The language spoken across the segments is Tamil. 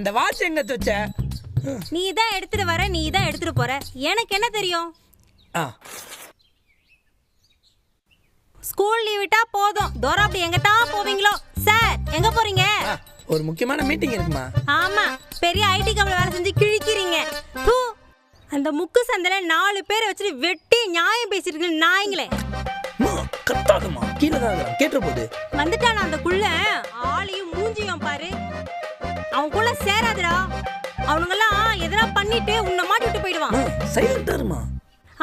அந்த வாட்ச் எங்க வச்ச? நீ தான் எடுத்துட்டு வர, நீ தான் எடுத்துட்டு போற, எனக்கு என்ன தெரியும்? ஸ்கூல் லீவ் விட்டா போதும், தோரா அப்படி எங்கட்டா போவீங்களோ? சார் எங்க போறீங்க? ஒரு முக்கியமான மீட்டிங் இருக்குமா? ஆமா, பெரிய ஐடி கம்பெனி வேலை செஞ்சு கிழிக்கிறீங்க. அந்த முக்கு சந்தையில 4 பேரை வச்சுட்டு வெட்டி நியாயம் பேசிட்டு நாய்ங்களே. கத்தாதமா, கீழே தான் கேட்டுற போது. வந்துட்டானா அந்த குள்ள, ஆளையும் மூஞ்சியும் பாரு. அவன் குள்ள சேராதுடா. அவனுங்கெல்லாம் எதனா பண்ணிட்டு உன்னை மாட்டி விட்டு போயிடுவான். சைலண்டா இருமா.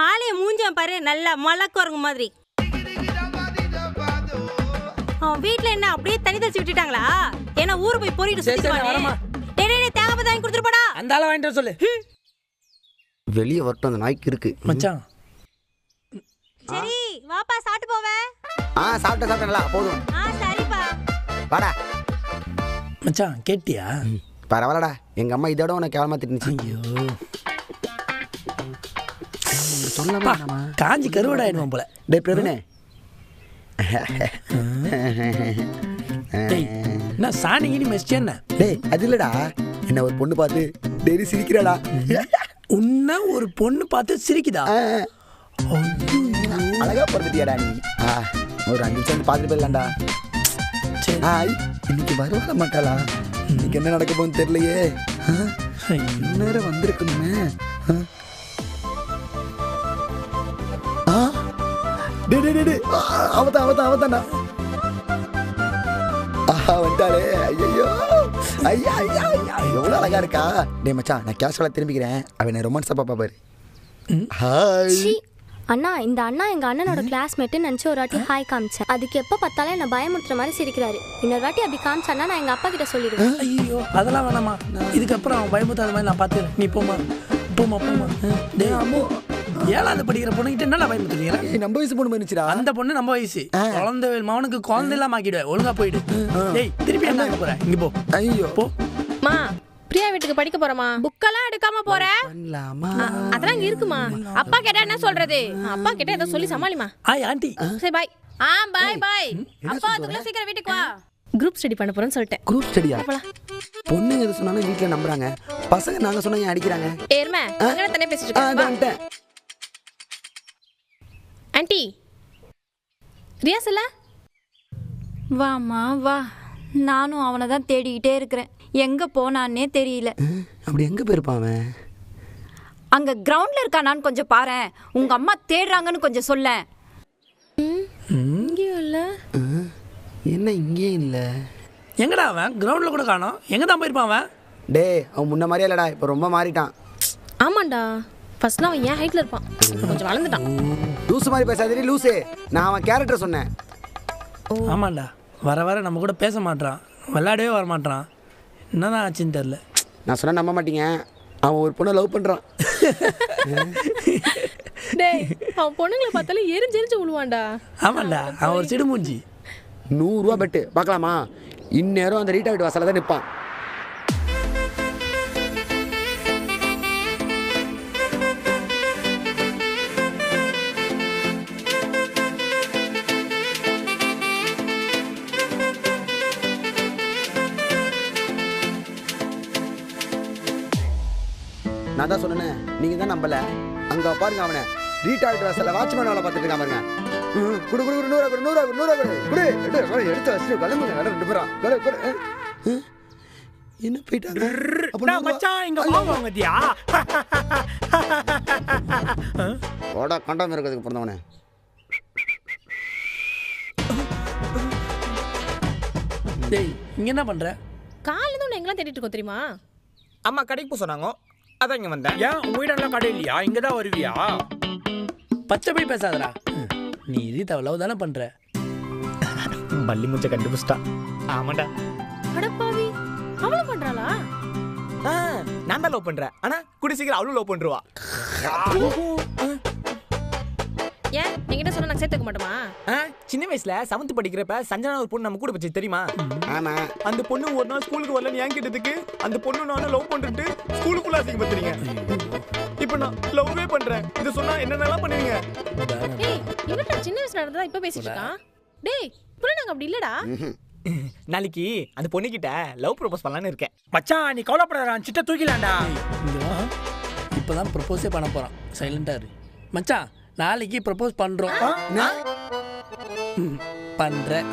ஆளையும் மூஞ்சியும் பாரு, நல்லா மலக்குறங்க மாதிரி. அவன் வீட்டுல என்ன அப்படியே தண்ணி தெளிச்சு விட்டுட்டாங்களா? ஏன்னா ஊரு போய் பொறிட்டு சுத்திடுவானே. டேய் தேங்காய் வாங்கி கொடுத்துட்டு போடா. அந்த ஆளை வாங்கிட்டு சொல்லு. வெளியே வரட்டும், அந்த நாய்க்கு இருக்கு. மச்சான் சரி வாப்பா, சாப்பிட்டு போவே. சாப்பிட்டேன் போதும். சரிப்பா வாடா. மச்சான் கேட்டியா? பரவாயில்லடா, எங்க அம்மா இதோட உனக்கு கேவலமா திட்டுச்சு. ஐயோ சொல்லப்பா, காஞ்சி கருவடா ஆயிடுவான் போல. டேய் பிரவீனே, என்ன சாணிகினி மெஸ்ட் என்ன? டேய் அது இல்லடா, என்ன ஒரு பொண்ணு பார்த்து டெய்லி சிரிக்கிறாடா. உன்ன ஒரு பொண்ணு பார்த்து சிரிக்குதா? அழகா பிறந்துட்டியாடா நீ. ஒரு 5 நிமிஷம் பார்த்துட்டு போயிடலாம்டா. இன்னைக்கு வருவாட மாட்டாளா? இன்னைக்கு என்ன நடக்க போகுதுன்னு தெரியலையே. நேரம் வந்திருக்கணுமே. அவதான்டா வந்துட்டாளே. ஐயோ ஐயா ஐயா ஐயா, எவ்வளோ அழகா இருக்கா. டே மச்சான், நான் கேஷுவலா திரும்பிக்கிறேன். அவன் ரொமான்ஸா பாப்பா பாரு. ஹாய் அண்ணா, இந்த அண்ணா எங்க அண்ணனோட கிளாஸ்மேட்டு நினச்சி ஒரு வாட்டி ஹாய் காமிச்சேன். அதுக்கு எப்போ பார்த்தாலும் என்ன பயமுறுத்துற மாதிரி சிரிக்கிறாரு. இன்னொரு வாட்டி அப்படி காமிச்சான்னா நான் எங்க அப்பா கிட்ட சொல்லிடுவேன். ஐயோ அதெல்லாம் வேணாமா, இதுக்கப்புறம் அவன் பயமுறுத்தாத மாதிரி நான் பார்த்துக்கிறேன். நீ போமா போமா போமா. டேய் அம்மோ, 7வது படிக்கிற பொண்ணுகிட்ட என்ன பயமுறுத்துறீங்க? நம்ம வயசு பொண்ணு வந்துச்சுடா. அந்த பொண்ணு நம்ம வயசு. குழந்தை மவனுக்கு குழந்தை எல்லாம் ஆக்கிடுவேன். ஒழுங்கா போயிடு. டேய் திருப்பி என்ன போறேன்? இங்க போ. ஐயோ போ. மா, பிரியா வீட்டுக்கு படிக்க போறமா? புக்கெல்லாம் எடுக்காம போற? அதெல்லாம் இங்க இருக்குமா? அப்பா கேட்டா என்ன சொல்றது? அப்பா கேட்டா ஏதோ சொல்லி சமாளிமா. ஆய் ஆண்டி. சரி பாய். பாய் பாய். அப்பா அதுக்குள்ள சீக்கிரம் வீட்டுக்கு வா. குரூப் ஸ்டடி பண்ண போறேன்னு சொல்லிட்டேன். குரூப் ஸ்டடியா? பொண்ணு எது சொன்னாலும் வீட்ல நம்புறாங்க, பசங்க நாங்க சொன்னா ஏன் அடிக்கிறாங்க? ஏர்மே அங்க தண்ணி பேசிட்டு இருக்க. ஆண்டி ரியாஸ் இல்ல? வாமா வா. நானும் அவனை தான் தேடிக்கிட்டே இருக்கிறேன். எங்க போனான்னே தெரியல. அப்படி எங்க போயிருப்பான் அவன்? அங்க கிரவுண்ட்ல இருக்கானான்னு கொஞ்சம் பாரு. உங்க அம்மா தேடுறாங்கன்னு கொஞ்சம் சொல்ல. இங்கேயும் இல்ல. என்ன இங்கே இல்ல? எங்கடா அவன்? கிரவுண்ட்ல கூட காணோம். எங்க தான் போயிருப்பான் அவன்? டேய் அவன் முன்ன மாதிரியே இல்லடா, இப்போ ரொம்ப மாறிட்டான். ஆமாண்டா, ஃபர்ஸ்ட்லாம் அவன் ஏன் ஹைட்ல இருப்பான், கொஞ்சம் வளர்ந்துட்டான். லூசு மாதிரி பேசாதே லூசு. நான் அவன் கேரக்டர் சொன்னேன். ஆமாண்டா, வர வர நம்ம கூட பேச மாட்டான், விளையாடவே வர மாட்டான். என்னதான் ஆச்சுன்னு தெரியல. நான் சொன்னா நம்ப மாட்டீங்க, அவன் ஒரு பொண்ணை லவ் பண்றான். டேய் அவன் பொண்ணுங்களை பார்த்தாலும் எரிஞ்சு எரிஞ்சு விழுவான்டா. ஆமாண்டா, அவன் ஒரு சிடு மூஞ்சி. 100 ரூபா பெட்டு பார்க்கலாமா? இந்நேரம் அந்த ரீட்டா வீட்டு வாசல்ல தான் நிற்பான். நான் தான் சொன்னேன், நீங்க தான் நம்பல. அங்க பாருங்க அவனை, ரீட்டா வீட்டு வாசல்ல வாட்ச்மேன் வேலை பார்த்துட்டு இருக்கான் பாருங்க. குடு குடு 100 குடு 100 குடு 100 குடு குடு எடுத்து வச்சு கிளம்புங்க. 2 பேரும் என்ன போயிட்டாங்க? அப்ப மச்சான் இங்க வாங்கதியா? ஓட கண்டம் இருக்கிறதுக்கு பிறந்தவனே. டேய் இங்க என்ன பண்ற? காலையில இருந்து உன்னை எங்கெல்லாம் தேடிட்டு இருக்கோம் தெரியுமா? அம்மா கடைக்கு போ சொன்னாங்க, அதான் இங்க வந்தேன். ஏன் உங்க வீடெல்லாம் கடை இல்லையா? இங்க தான் வருவியா? பச்சை போய் பேசாதடா. நீ ரீதா லவ் தானே பண்ற? பள்ளி முச்ச கண்டுபிடிச்சிட்டா. ஆமாண்டா. அடப்பாவி, அவளும் பண்றாளா? நான் தான் லவ் பண்றேன், ஆனா கூடி சீக்கிரம் அவளும் லவ் பண்றவா. ஏன் என்கிட்ட சொன்னா நான் சேர்த்துக்க மாட்டோமா? சின்ன வயசுல 7th படிக்கிறப்ப சஞ்சனா ஒரு பொண்ணு நம்ம கூட வச்சு தெரியுமா? ஆமா. அந்த பொண்ணு ஒரு நாள் ஸ்கூலுக்கு வரலன்னு ஏன் கேட்டதுக்கு அந்த பொண்ணு நானும் லவ் பண்றது ஸ்கூலுக்குள்ள அசிங்கப்படுத்துறீங்க. இப்போ நான் லவ்வே பண்றேன், இத சொன்னா என்னென்னலாம் பண்ணுவீங்க? டேய் இவன்டா சின்ன வயசுல நடந்ததா இப்ப பேசிட்டு இருக்கான். டேய் புள்ள நாங்க அப்படி இல்லடா. நாளைக்கு அந்த பொண்ணுகிட்ட லவ் ப்ரோபோஸ் பண்ணலான்னு இருக்கேன். மச்சான் நீ கவலைப்படாத, சிட்ட தூக்கிலாண்டா. இப்போதான் ப்ரப்போஸே பண்ண போகிறான். சைலண்டாக இரு மச்சான். நாளைக்கு ப்ரப்போஸ் பண்ணுறோம். பண்ணுறேன்.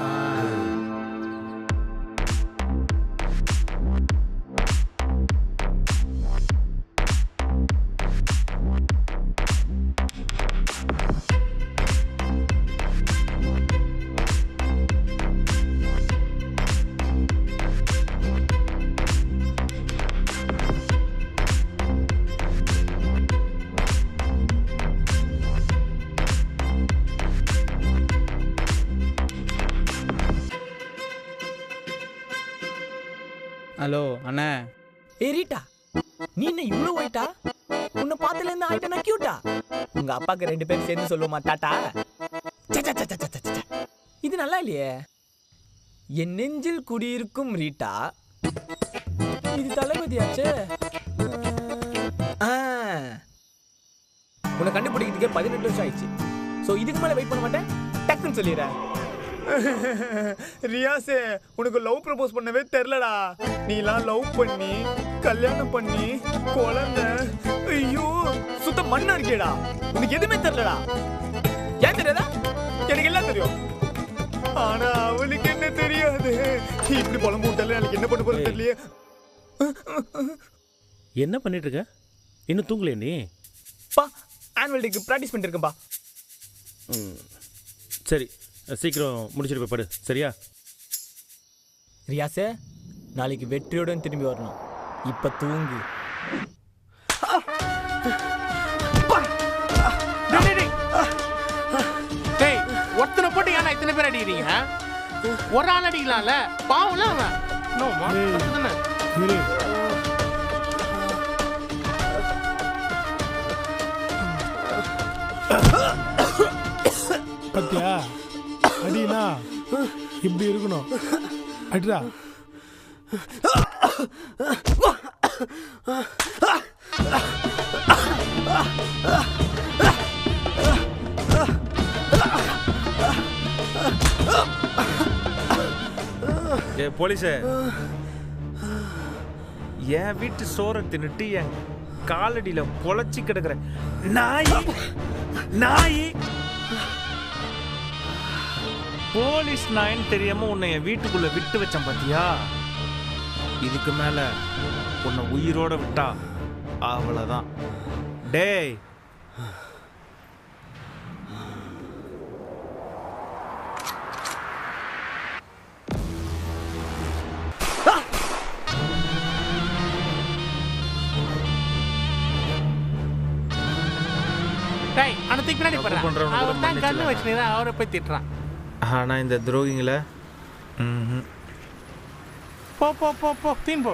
ஹலோ அண்ணா. ரீட்டா, நீ என்ன இவ்வளோ ஒயிட்டா? உன்னை பார்த்துலேருந்து ஆயிட்டா கியூட்டா? உங்க அப்பாக்கு 2 பேரும் சேர்ந்து சொல்லுவோமா டாட்டா? இது நல்லா இல்லையே. என் நெஞ்சில் குடியிருக்கும் ரீட்டா, இது தளபதியாச்சு. உன்னை கண்டுபிடிக்கிறதுக்கே 18 வருஷம் ஆயிடுச்சு. ஸோ இதுக்கு மேலே வெயிட் பண்ண மாட்டேன், டக்குன்னு சொல்லிடுறேன். ரியாஸே, உனக்கு லவ் ப்ரப்போஸ் பண்ணவே தெரிலடா. நீலாம் லவ் பண்ணி கல்யாணம் பண்ணி குழந்தை, ஐயோ சுத்த மண்ணா இருக்கேடா. உனக்கு எதுவுமே தெரிலடா. ஏன் தெரியாதா? எனக்கு எல்லாம் தெரியும். ஆனா அவனுக்கு என்ன தெரியாது. இப்படி புலம்பு விட்டால எனக்கு என்ன பண்ண போறது தெரியலையே. என்ன பண்ணிட்டு இருக்க? இன்னும் தூங்கலையா நீ? பா, ஆனுவல் டேக்கு ப்ராக்டிஸ் பண்ணிட்டு இருக்கேன்பா. சரி, சீக்கிரம் முடிச்சிட்டு போய் படு, சரியா? ரியாஸே, நாளைக்கு வெற்றியோட திரும்பி வரணும். இப்ப தூங்கு. ஒருத்தனை போட்டு ஏன்னா இத்தனை பேர் அடிக்கிறீங்க? ஒரு ஆள் அடிக்கலாம்ல, பாவம்ல அவன். பத்தியா அடினா இப்படி இருக்கணும். அடிடா. போலீஸே, என் வீட்டு சோறை தின்னுட்டு என் காலடியில பொழைச்சி கிடக்குற நாய் நாய் போலீஸ் நாயின்னு தெரியாம உன்னை என் வீட்டுக்குள்ள விட்டு வச்சேன் பாத்தியா? இதுக்கு மேல உன்னை உயிரோட விட்டா அவ்வளவுதான். டேய், அவரை போய் திட்டுறான். ஆனா இந்த துரோகிங்கள போ போ போ போ தீன் போ.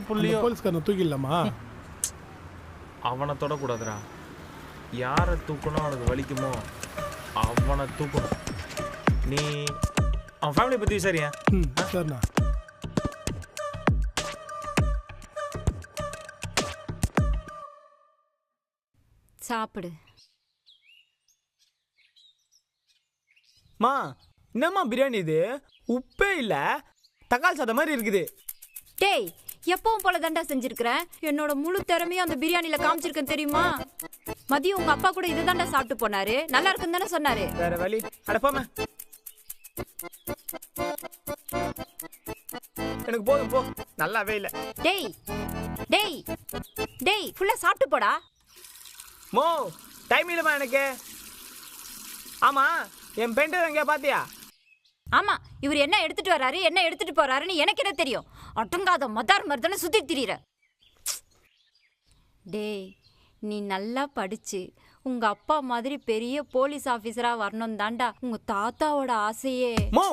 போலீஸ்காரனை தூக்கிடலாமா? அவனை தொடக்கூடாதுடா. யாரை தூக்கணும் அவனுக்கு வலிக்குமோ அவனை தூக்கணும். நீ அவன் ஃபேமிலி பத்தி விசாரியா? சரிண்ணா. சாப்பிடு. மா, என்னம்மா பிரியாணி இது? உப்பே இல்ல, தக்காளி சாதம் மாதிரி இருக்குது. டேய், எப்பவும் போல தண்டா செஞ்சிருக்கிறேன். என்னோட முழு திறமையும் அந்த பிரியாணில காமிச்சிருக்கேன் தெரியுமா? மதியம் உங்க அப்பா கூட இது தாண்டா சாப்பிட்டு போனாரு. நல்லா இருக்குன்னு தானே சொன்னாரு. வேற வழி. அட போமா, எனக்கு போதும் போ. நல்லாவே இல்ல. டேய் டேய் டேய், ஃபுல்லா சாப்பிட்டு போடா. மோ, டைம் இல்லமா எனக்கு. ஆமா, என் பெண்டர் எங்க பாத்தியா? ஆமா, இவர் என்ன எடுத்துட்டு வராரு என்ன எடுத்துட்டு போறாருன்னு எனக்கு என்ன தெரியும்? அடங்காத மதார் மாதிரி தானே சுத்தி திரியிற. டேய், நீ நல்லா படிச்சு உங்க அப்பா மாதிரி பெரிய போலீஸ் ஆபீசரா வரணும் தாண்டா உங்க தாத்தாவோட ஆசையே. மோ,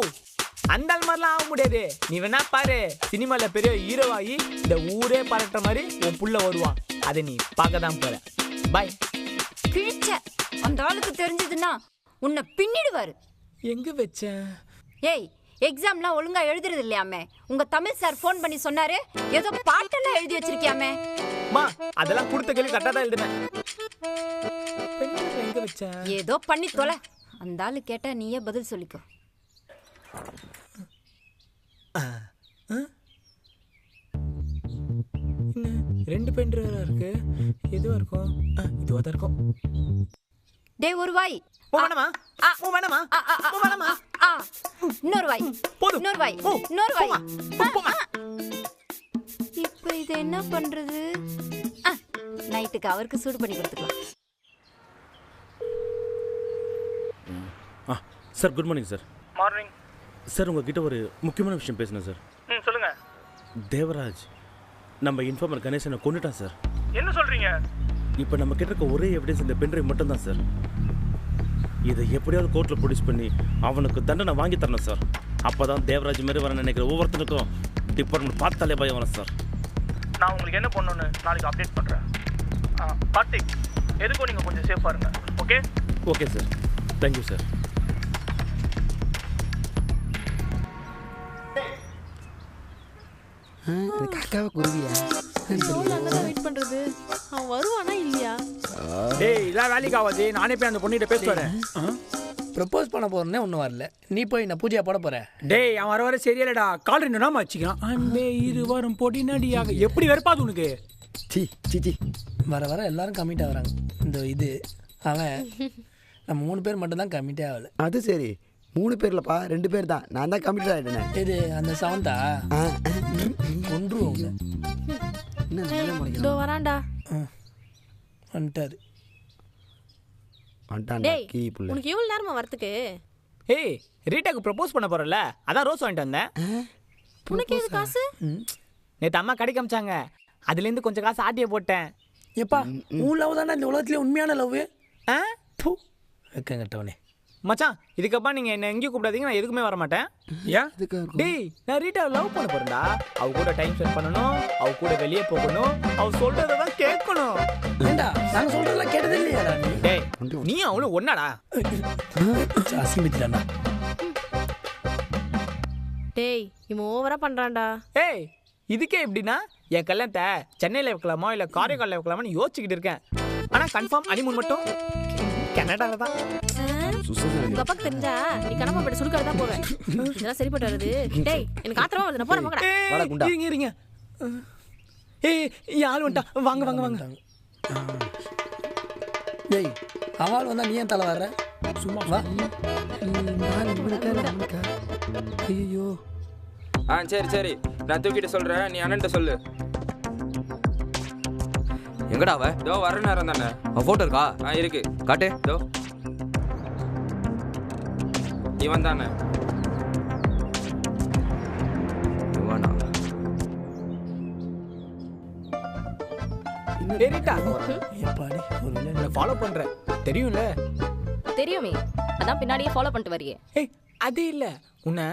அந்த மாதிரிலாம் ஆக முடியாது. நீ வேணா பாரு, சினிமால பெரிய ஹீரோவாகி இந்த ஊரே பறக்கிற மாதிரி உன் புள்ள வருவான். அதை நீ பார்க்க தான் போற. பாய். கிழிச்ச அந்த ஆளுக்கு தெரிஞ்சதுன்னா உன்னை பின்னிடுவாரு. எங்க வச்சேன்? ஏய், எக்ஸாம்லாம் ஒழுங்கா எழுதுறது இல்லையாமே? உங்க தமிழ் சார் ஃபோன் பண்ணி சொன்னாரு ஏதோ பாட்டெல்லாம் எழுதி வச்சிருக்கியாமே. மா, அதெல்லாம் கொடுத்த கேள்வி கரெக்டா தான் எழுதுனேன். எங்க வச்சேன்? ஏதோ பண்ணி தொலை. அந்த ஆளு கேட்டா நீயே பதில் சொல்லிக்கோ. 2 பென் டிரைவரா இருக்கு. எதுவா இருக்கும்? இதுவா தான் இருக்கும். டேய் ஒரு வாய். வேணாமா? வேணாமா? வேணாமா? இன்னொரு வாய். போதும். இன்னொரு வாய். இன்னொரு வாய். இப்போ இது என்ன பண்றது? நைட்டுக்கு அவருக்கு சூடு பண்ணி கொடுத்துக்கலாம். Sir good morning sir. Morning sir உங்ககிட்ட ஒரு முக்கியமான விஷயம் பேசணும் சார். சொல்லுங்க. தேவராஜ் நம்ம இன்ஃபார்மர் கணேசனை கொண்டுட்டான் சார். என்ன சொல்றீங்க? இப்போ நம்ம கிட்ட இருக்க ஒரே எவிடன்ஸ் இந்த பென்ட்ரைவ் மட்டும்தான் சார். இதை எப்படியாவது கோர்ட்டில் ப்ரொடியூஸ் பண்ணி அவனுக்கு தண்டனை வாங்கி தரணும் சார். அப்போ தான் தேவராஜ் மாரி வர நினைக்கிற ஒவ்வொருத்தனுக்கும் டிபார்ட்மெண்ட் பார்த்தாலே பயம் வரும் சார். நான் உங்களுக்கு என்ன பண்ணணும்னு நாளைக்கு அப்டேட் பண்ணுறேன். கார்த்திக், எதுக்கும் நீங்கள் கொஞ்சம் சேஃபாக இருங்க. Okay? Okay sir. Thank you sir. காக்காவை குருவியா வெயிட் பண்றது. அவன் வருவானா இல்லையா? டேய் இதெல்லாம் வேலைக்கு ஆகாது. நானே போய் அந்த பொண்ணுகிட்ட பேசிட்டு வரேன். ப்ரப்போஸ் பண்ண போறேன்னே ஒன்றும் வரல. நீ போய் நான் பூஜையா போட போற. டேய் அவன் வர வர சரியில்லடா. கால் 2 நாம வச்சுக்கான். அன்பே இருவரும் பொடி நடியாக எப்படி வெறுப்பாது உனக்கு? சி சி சி வர வர எல்லாரும் கம்மிட் ஆகுறாங்க. இந்த இது அவன் நம்ம 3 பேர் மட்டும் தான் கம்மிட்டே ஆகல. அது சரி 3 பேர்லப்பா 2 பேர் தான். நான் தான் கம்ப்ளீட் ஆகிட்டேன். இது அந்த சவந்தா கொன்றுவோங்க. இதோ வரான்டா. வந்துட்டாரு. டேய் உனக்கு எவ்வளவு நேரமா வரதுக்கு? ஏய் ரீட்டாக்கு ப்ரப்போஸ் பண்ண போறல, அதான் ரோஸ் வாங்கிட்டு வந்தேன். உனக்கு எது காசு? நேற்று அம்மா கடை காமிச்சாங்க. அதுலேருந்து கொஞ்சம் காசு ஆட்டிய போட்டேன். எப்பா உன் லவ் தானே இந்த உலகத்துலேயே உண்மையான லவ்? வெக்கங்கட்டவனே. மச்சான் இதுக்கப்புறம் நீங்கள் என்ன எங்கேயும் கூப்பிடாதீங்க. நான் எதுக்குமே வர மாட்டேன். ஏன்? டேய் நான் ரீட்டாவை லவ் பண்ண போறேன்டா. அவ கூட டைம் ஸ்பெண்ட் பண்ணணும், அவ கூட வெளியே போகணும், அவ சொல்றதை தான் கேட்கணும். ஏண்டா நாங்கள் சொல்றதெல்லாம் கேட்டதே இல்லையாடா நீ? டேய் நீ அவளும் ஒன்னாடா? அசிங்கத்திட்டாண்டா. டேய் இவன் ஓவரா பண்றான்டா. ஏய் இதுக்கே எப்படின்னா என் கல்யாணத்தை சென்னையில் வைக்கலாமா இல்லை காரைக்காலில் வைக்கலாமான்னு யோசிச்சுக்கிட்டு இருக்கேன். ஆனால் கன்ஃபார்ம் ஹனிமூன் மட்டும் கனடாவில் தான். உங்க அப்பாக்கு தெரிஞ்சா நீ கனமா போட்டு சுடுக்காத தான் போவேன். இதெல்லாம் சரிப்பட்டு வருது. டேய் எனக்கு ஆத்திரமா வருது. நான் போறேன் மகடா. இருங்க இருங்க. ஏய் யார் வந்துட்டா? வாங்க வாங்க வாங்க. டேய் அவள் வந்தா நீ ஏன் தலை வர்ற? சும்மா வா. ஐயோ சரி சரி நான் தூக்கிட்டு சொல்றேன். நீ அண்ணன்ட்ட சொல்லு. எங்கடா அவ? தோ வர நேரம் தானே. போட்டோ இருக்கா? இருக்கு காட்டு. தோ இவன் தானே. இவனா? ரீட்டா எப்பாடி ஒரு நான் ஃபாலோ பண்றேன் தெரியும்ல? தெரியுமே, அதான் பின்னாடியே ஃபாலோ பண்ணிட்டு வரியே. ஏய் அது இல்ல, உன்னை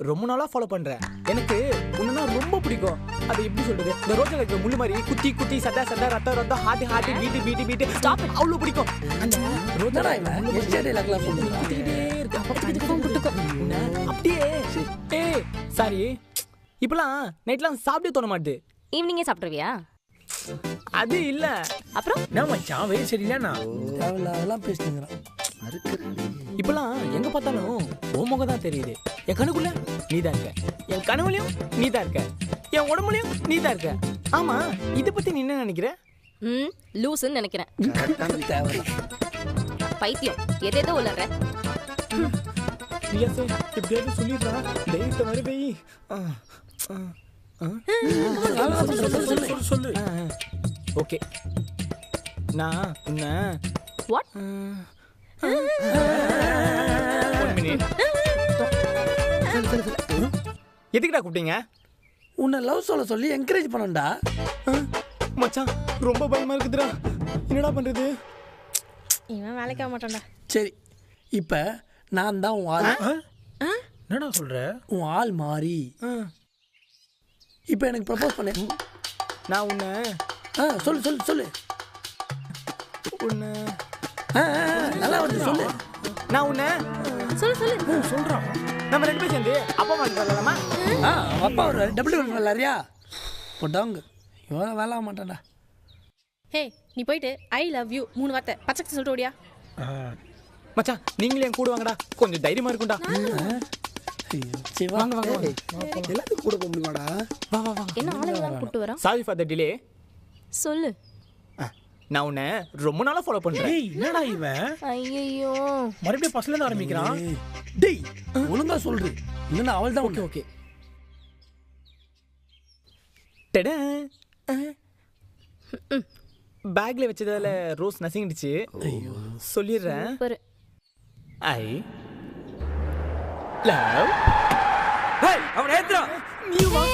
ரொம்ப நாளா ஃபாலோ பண்றேன். எனக்கு உன்னை ரொம்ப பிடிக்கும். அது எப்படி சொல்றது, இந்த ரோட்ல இருக்கிற முள்ளு மாதிரி குத்தி குத்தி சட்டா சட்டா ரத்த ரத்தம் heart heart beat beat beat stop அவ்வளவு பிடிக்கும். அந்த ரோட்டடா இவன் எஸ்டேட் லக்ல குத்திக்கிட்டே இருக்கு. அப்படியே ஏய் சாரி இப்பலாம் நைட்லாம் சாப்பிட்டே தோண மாட்டுது. ஈவினிங்கே சாப்பிடுவியா? அது இல்ல. அப்புறம் நான் மச்சான் வேற சரியில்லைண்ணா. அதெல்லாம் பேசுங்கிறான். இப்பெல்லாம் எங்க பார்த்தாலும் ஓ முகம் தான் தெரியுது. என் கண்ணுக்குள்ள நீ தான் இருக்க, என் கனவுலையும் நீ தான் இருக்க, என் உடம்புலையும் நீ தான் இருக்க. ஆமா இதை பத்தி நீ என்ன நினைக்கிற? லூசுன்னு நினைக்கிறேன். பைத்தியம் எதேதோ உளற. எப்படியாவது சொல்லிடுறா. தைரியத்தை மாதிரி போய் சொல்லு. ஓகே நான் உன்னை வாட் எதுக்குடா கூப்பிட்டீங்க? உன்னை லவ் சொல்ல சொல்லி என்கரேஜ் பண்ணண்டா. மச்சான் ரொம்ப பயமா இருக்குதுடா. என்னடா பண்றது? இவன் வேலைக்கு ஆக மாட்டான்டா. சரி இப்ப நான் தான் உன் ஆள். என்னடா சொல்ற? உன் ஆள் மாறி இப்ப எனக்கு ப்ரப்போஸ் பண்ணு. நான் உன்னை சொல்லு சொல்லு சொல்லு. உன்னை நல்லா வருது சொல்லு. நான் உன்னை சொல்லு சொல்லு சொல்றான். நம்ம 2 பேரும் சேர்ந்து அப்பா அம்மா சொல்லலாமா? அப்பா ஒரு டபுள் நல்லாரியா போட்டாங்க. இவன் வேலை ஆக மாட்டான்டா. ஹே நீ போயிட்டு ஐ லவ் யூ 3 வார்த்தை பச்சை சொல்லிட்டு ஓடியா. மச்சான் நீங்களே என் கூட வாங்கடா, கொஞ்சம் தைரியமா இருக்கும்டா. சரி வாங்க வாங்க வாங்க எல்லாத்துக்கும் கூட போக முடியுமாடா? வா வா வா என்ன ஆளுங்களாம் கூட்டு வரான்? Sorry for the delay. சொல்லு. நான் உன்னை ரொம்ப நாளா ஃபாலோ பண்றேன். என்னடா இவன் ஐயோ மறுபடியும் ஃபர்ஸ்ட்ல இருந்து ஆரம்பிக்கிறான். டேய் ஒழுங்கா சொல்று. இல்லன்னா அவள் தான். Okay okay. டடா. பேக்ல வச்சதால ரோஸ் நசிங்கிடுச்சு. ஐயோ சொல்லிடுறேன். I love. ஹே அவன் ஏத்துறா. நீ வா.